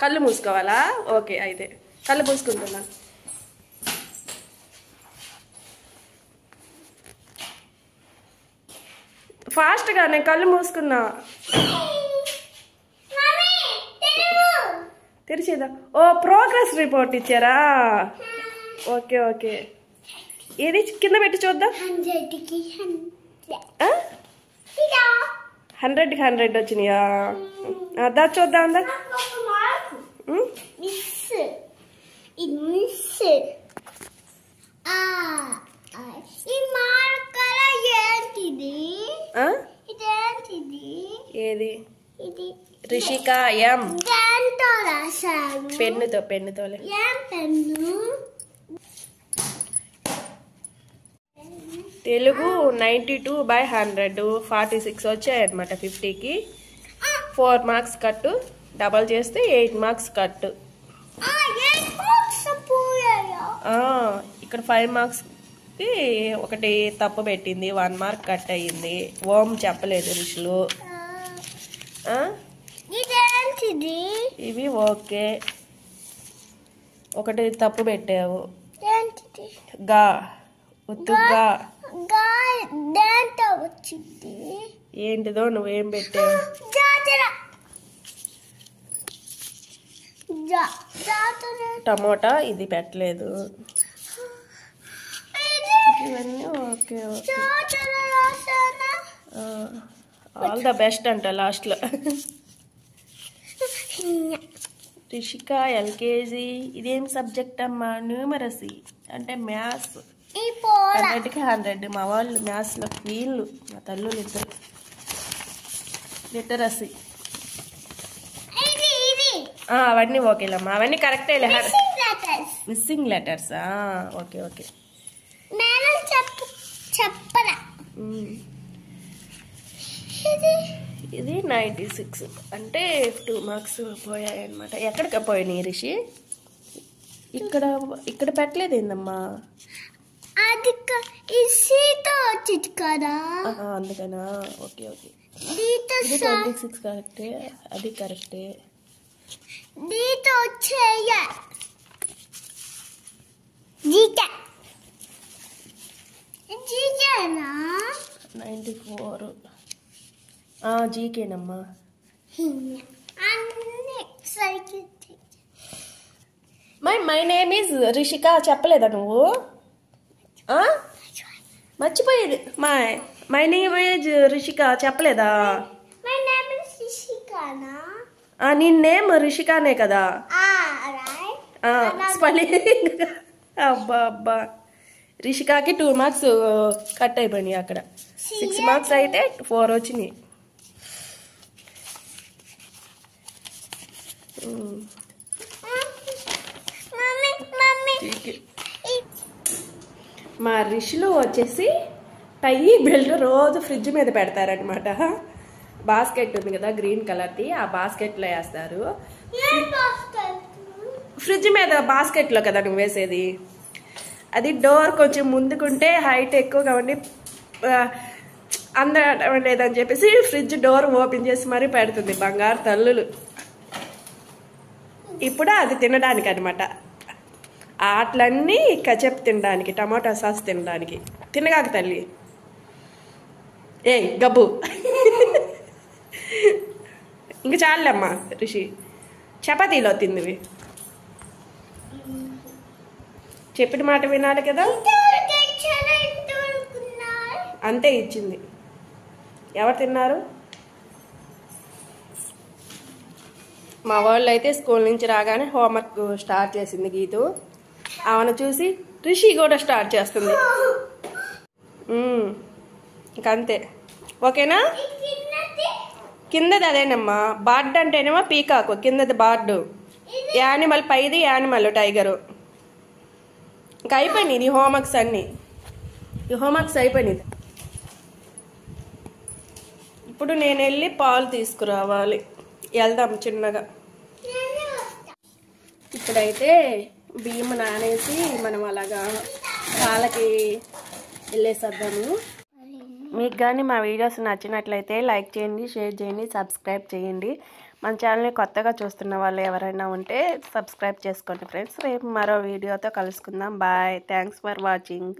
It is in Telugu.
కళ్ళు మూసుకోవాలా? ఓకే, అయితే కళ్ళు మూసుకుంటున్నా. ఫాస్ట్గా నేను కళ్ళు మూసుకున్నా. తెరిచేదా? ఓ ప్రోగ్రెస్ రిపోర్ట్ ఇచ్చారా? ఓకే ఓకే, ఏది కింద పెట్టి చూద్దాం. 100కి 100 వచ్చినాయా? దా చూద్దాం. దా ఏది? రిషిక ఎం పెన్నుతోలే. తెలుగు 92/100 46 వచ్చాయన్నమాట. 50కి 4 మార్క్స్ కట్టు, డబల్ చేస్తే 8 మార్క్స్ కట్టు. ఇక్కడ 5 మార్క్స్కి ఒకటి తప్పు పెట్టింది, 1 మార్క్ కట్ అయ్యింది. ఓం చెప్పలేదు ఋషులు. ఇవి ఓకే, ఒకటి తప్పు పెట్టావు. గా ఉత్తుగా ఏంటిదో నువ్వేం పెట్టావు? టమోటా ఇది పెట్టలేదు. ఇవన్నీ okay okay. All the best అంట లాస్ట్లో. రిషిక ఎల్కేజీ. ఇదేం సబ్జెక్ట్ అమ్మా? న్యూమరసీ అంటే మ్యాథ్స్. 100కి 100. మా వాళ్ళు మ్యాథ్స్లో వీళ్ళు, మా తల్లులు ఇద్దరు. లిటరసీ అవన్నీ ఓకేలమ్మా, అవన్నీ కరెక్టే. మిస్సింగ్ లెటర్సా? Okay okay. ఇది 96 అంటే 2 మార్క్స్ పోయాయి అనమాట. ఎక్కడికి పోయినాయి రిషి? ఇక్కడ పెట్టలేదు ఏందమ్మా? అందుకనా? Okay okay. ఇది 26 కరెక్టే, అది కరెక్టే. 94 జీకేనమ్మా. మై నేమ్ ఈజ్ రిషిక చెప్పలేదా నువ్వు? మర్చిపోయేది. మై నేమ్ ఈజ్ రిషిక చెప్పలేదా? నీ నేమ్ రిషికానే కదా? అబ్బా అబ్బా, రిషికాకి 2 మార్క్స్ కట్ అయిపోయినాయి. అక్కడ 6 మార్క్స్ అయితే 4 వచ్చినాయి. మా రిషులు వచ్చేసి టై బెల్ట్ రోజు ఫ్రిడ్జ్ మీద పెడతారనమాట. బాస్కెట్ ఉంది కదా గ్రీన్ కలర్ది, ఆ బాస్కెట్లో వేస్తారు. ఫ్రిడ్జ్ మీద బాస్కెట్లో కదా నువ్వు వేసేది. అది డోర్ కొంచెం ముందుకుంటే హైట్ ఎక్కువగా ఉండి అందడం లేదని చెప్పేసి ఫ్రిడ్జ్ డోర్ ఓపెన్ చేసి మరీ పెడుతుంది బంగారు తల్లులు. ఇప్పుడు అది తినడానికి అనమాట. ఆటలన్నీ కచప్ తినడానికి, టమాటా సాస్ తినడానికి. తినగాక తల్లి. ఏయ్ గబ్బు, ఇంక చాలమ్మా రిషి. చపాతీలో తిందివి, చెప్పిన మాట వినాలి కదా. అంతే ఇచ్చింది. ఎవరు తిన్నారు? మా వాళ్ళు అయితే స్కూల్ నుంచి రాగానే హోంవర్క్ స్టార్ట్ చేసింది గీతు. ఆమెను చూసి రిషి కూడా స్టార్ట్ చేస్తుంది. ఇంకంతే. ఓకేనా? కిందది అదేనమ్మా, బర్డ్ అంటేనేమో పీకాకు, కిందది బర్డ్. యానిమల్ పైది యానిమల్ టైగరు. ఇంకా అయిపోయినాయి నీ హోంవర్క్స్ అన్నీ. ఈ హోంవర్క్స్ అయిపోయినాయి. ఇప్పుడు నేను వెళ్ళి పాలు తీసుకురావాలి. వెళ్దాం చిన్నగా. ఇప్పుడైతే బియ్యం నానేసి మనం అలాగా పాలకి వెళ్ళేసేద్దాము. మీకు కానీ మా వీడియోస్ నచ్చినట్లయితే లైక్ చేయండి, షేర్ చేయండి, సబ్స్క్రైబ్ చేయండి. మన ఛానల్ని కొత్తగా చూస్తున్న వాళ్ళు ఎవరైనా ఉంటే సబ్స్క్రైబ్ చేసుకోండి ఫ్రెండ్స్. రేపు మరో వీడియోతో కలుసుకుందాం. బాయ్. Thanks for watching.